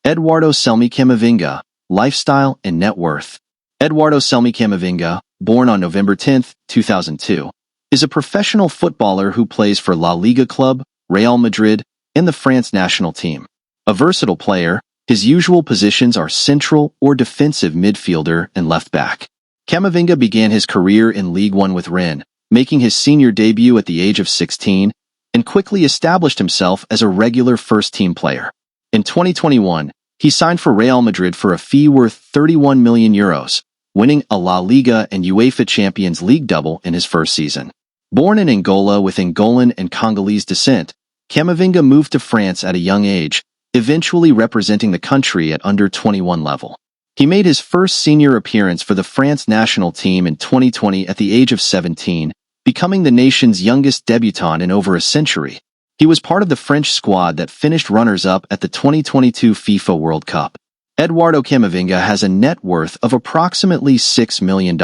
Eduardo Camavinga, lifestyle and net worth. Eduardo Camavinga, born on November 10, 2002, is a professional footballer who plays for La Liga club, Real Madrid, and the France national team. A versatile player, his usual positions are central or defensive midfielder and left back. Camavinga began his career in Ligue 1 with Rennes, making his senior debut at the age of 16, and quickly established himself as a regular first-team player. In 2021, he signed for Real Madrid for a fee worth €31 million, winning a La Liga and UEFA Champions League double in his first season. Born in Angola with Angolan and Congolese descent, Camavinga moved to France at a young age, eventually representing the country at under-21 level. He made his first senior appearance for the France national team in 2020 at the age of 17, becoming the nation's youngest debutant in over a century. He was part of the French squad that finished runners-up at the 2022 FIFA World Cup. Eduardo Camavinga has a net worth of approximately $6 million.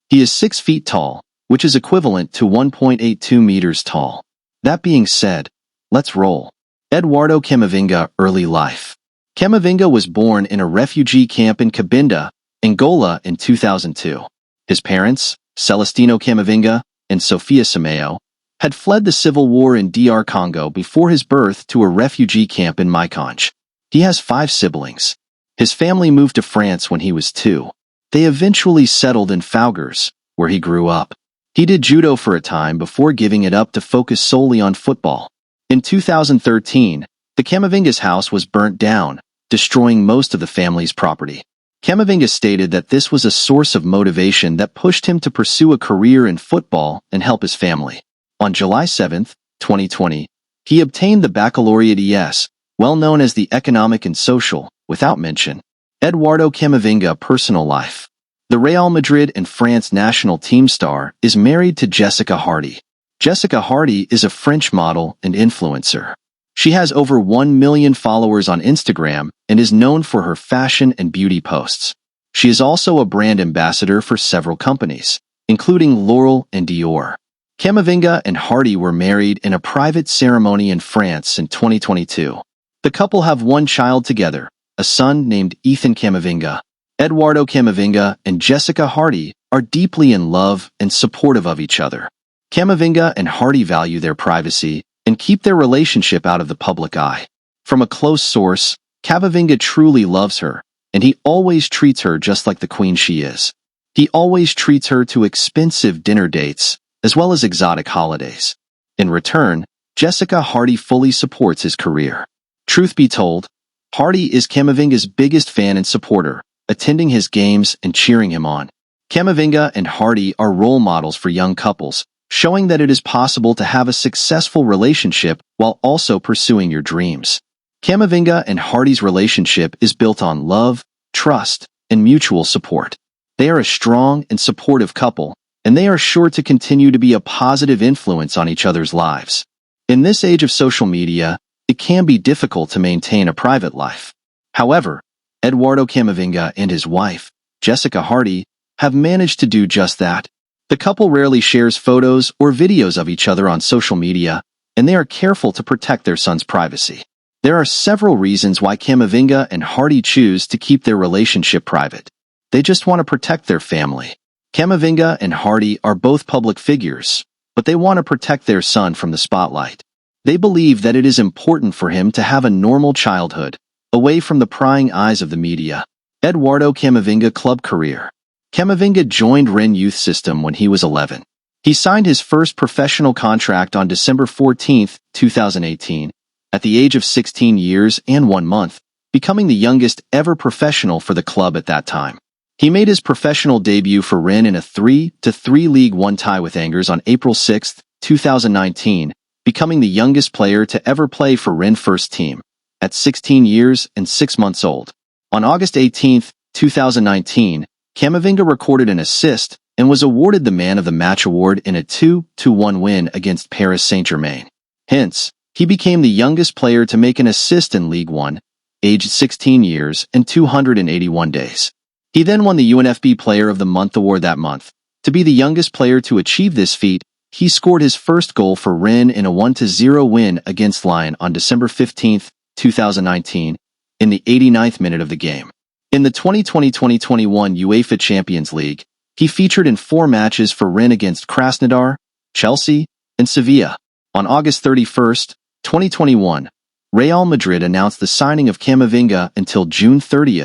He is 6 feet tall, which is equivalent to 1.82 meters tall. That being said, let's roll. Eduardo Camavinga early life. Camavinga was born in a refugee camp in Cabinda, Angola in 2002. His parents, Celestino Camavinga and Sofia Simeo, had fled the civil war in DR Congo before his birth to a refugee camp in Maikonge. He has 5 siblings. His family moved to France when he was 2. They eventually settled in Fougueres, where he grew up. He did judo for a time before giving it up to focus solely on football. In 2013, the Camavinga's house was burnt down, destroying most of the family's property. Camavinga stated that this was a source of motivation that pushed him to pursue a career in football and help his family. On July 7, 2020, he obtained the baccalaureate ES, well known as the Economic and Social, without mention. Eduardo Camavinga personal life. The Real Madrid and France national team star is married to Jessica Hardy. Jessica Hardy is a French model and influencer. She has over 1 million followers on Instagram and is known for her fashion and beauty posts. She is also a brand ambassador for several companies, including L'Oreal and Dior. Camavinga and Hardy were married in a private ceremony in France in 2022. The couple have 1 child together, a son named Ethan Camavinga. Eduardo Camavinga and Jessica Hardy are deeply in love and supportive of each other. Camavinga and Hardy value their privacy and keep their relationship out of the public eye. From a close source, Camavinga truly loves her, and he always treats her just like the queen she is. He always treats her to expensive dinner dates, as well as exotic holidays. In return, Jessica Hardy fully supports his career. Truth be told, Hardy is Camavinga's biggest fan and supporter, attending his games and cheering him on. Camavinga and Hardy are role models for young couples, showing that it is possible to have a successful relationship while also pursuing your dreams. Camavinga and Hardy's relationship is built on love, trust, and mutual support. They are a strong and supportive couple, and they are sure to continue to be a positive influence on each other's lives. In this age of social media, it can be difficult to maintain a private life. However, Eduardo Camavinga and his wife, Jessica Hardy, have managed to do just that. The couple rarely shares photos or videos of each other on social media, and they are careful to protect their son's privacy. There are several reasons why Camavinga and Hardy choose to keep their relationship private. They just want to protect their family. Camavinga and Hardy are both public figures, but they want to protect their son from the spotlight. They believe that it is important for him to have a normal childhood, away from the prying eyes of the media. Eduardo Camavinga club career. Camavinga joined Rennes youth system when he was 11. He signed his first professional contract on December 14, 2018, at the age of 16 years and 1 month, becoming the youngest ever professional for the club at that time. He made his professional debut for Rennes in a 3-3 League 1 tie with Angers on April 6, 2019, becoming the youngest player to ever play for Rennes first team, at 16 years and 6 months old. On August 18, 2019, Camavinga recorded an assist and was awarded the Man of the Match award in a 2-1 win against Paris Saint-Germain. Hence, he became the youngest player to make an assist in League 1, aged 16 years and 281 days. He then won the UNFB Player of the Month award that month. To be the youngest player to achieve this feat, he scored his first goal for Rennes in a 1-0 win against Lyon on December 15, 2019, in the 89th minute of the game. In the 2020-2021 UEFA Champions League, he featured in 4 matches for Rennes against Krasnodar, Chelsea, and Sevilla. On August 31, 2021, Real Madrid announced the signing of Camavinga until June 30,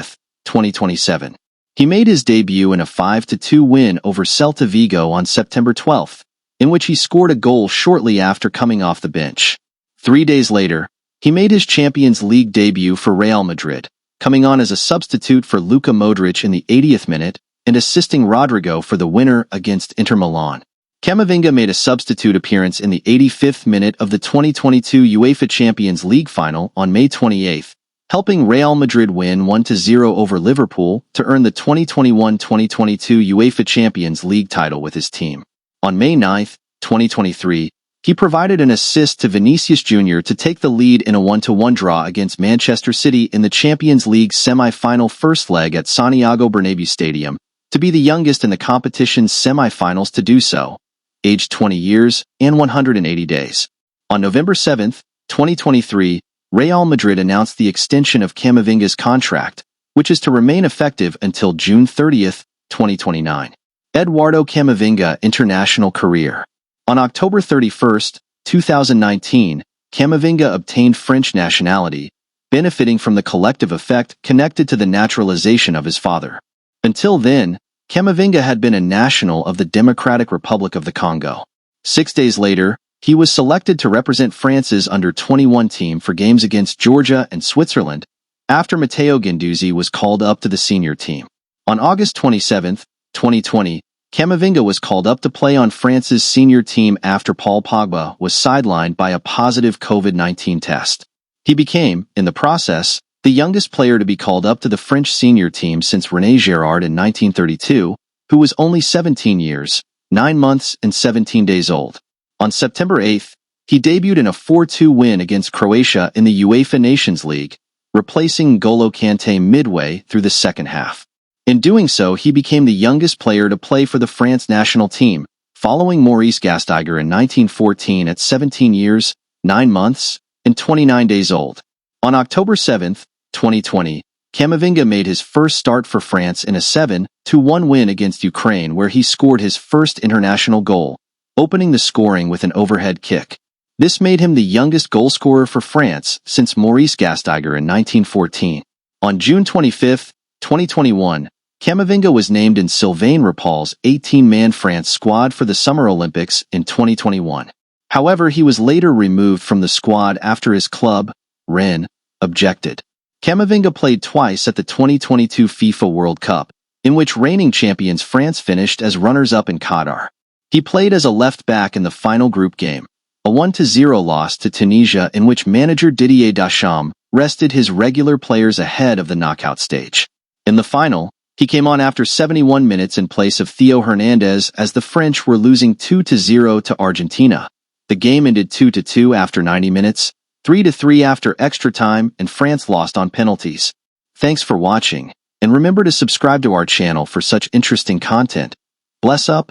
2027. He made his debut in a 5-2 win over Celta Vigo on September 12, in which he scored a goal shortly after coming off the bench. 3 days later, he made his Champions League debut for Real Madrid, coming on as a substitute for Luka Modric in the 80th minute and assisting Rodrigo for the winner against Inter Milan. Camavinga made a substitute appearance in the 85th minute of the 2022 UEFA Champions League final on May 28, helping Real Madrid win 1-0 over Liverpool to earn the 2021-2022 UEFA Champions League title with his team. On May 9, 2023, he provided an assist to Vinicius Jr. to take the lead in a 1-1 draw against Manchester City in the Champions League semi-final first leg at Santiago Bernabéu Stadium, to be the youngest in the competition's semi-finals to do so, aged 20 years and 180 days. On November 7, 2023, Real Madrid announced the extension of Camavinga's contract, which is to remain effective until June 30, 2029. Eduardo Camavinga international career. On October 31, 2019, Camavinga obtained French nationality, benefiting from the collective effect connected to the naturalization of his father. Until then, Camavinga had been a national of the Democratic Republic of the Congo. 6 days later, he was selected to represent France's under-21 team for games against Georgia and Switzerland, after Matteo Guendouzi was called up to the senior team. On August 27, 2020, Camavinga was called up to play on France's senior team after Paul Pogba was sidelined by a positive COVID-19 test. He became, in the process, the youngest player to be called up to the French senior team since René Girard in 1932, who was only 17 years, 9 months and 17 days old. On September 8, he debuted in a 4-2 win against Croatia in the UEFA Nations League, replacing N'Golo Kanté midway through the second half. In doing so, he became the youngest player to play for the France national team, following Maurice Gastiger in 1914 at 17 years, 9 months, and 29 days old. On October 7, 2020, Camavinga made his first start for France in a 7-1 win against Ukraine, where he scored his first international goal, opening the scoring with an overhead kick. This made him the youngest goalscorer for France since Maurice Gastiger in 1914. On June 25, 2021, Camavinga was named in Sylvain Rapal's 18-man France squad for the Summer Olympics in 2021. However, he was later removed from the squad after his club, Rennes, objected. Camavinga played twice at the 2022 FIFA World Cup, in which reigning champions France finished as runners-up in Qatar. He played as a left-back in the final group game, a 1-0 loss to Tunisia in which manager Didier Deschamps rested his regular players ahead of the knockout stage. In the final, he came on after 71 minutes in place of Theo Hernandez as the French were losing 2-0 to Argentina. The game ended 2-2 after 90 minutes, 3-3 after extra time, and France lost on penalties. Thanks for watching, and remember to subscribe to our channel for such interesting content. Bless up.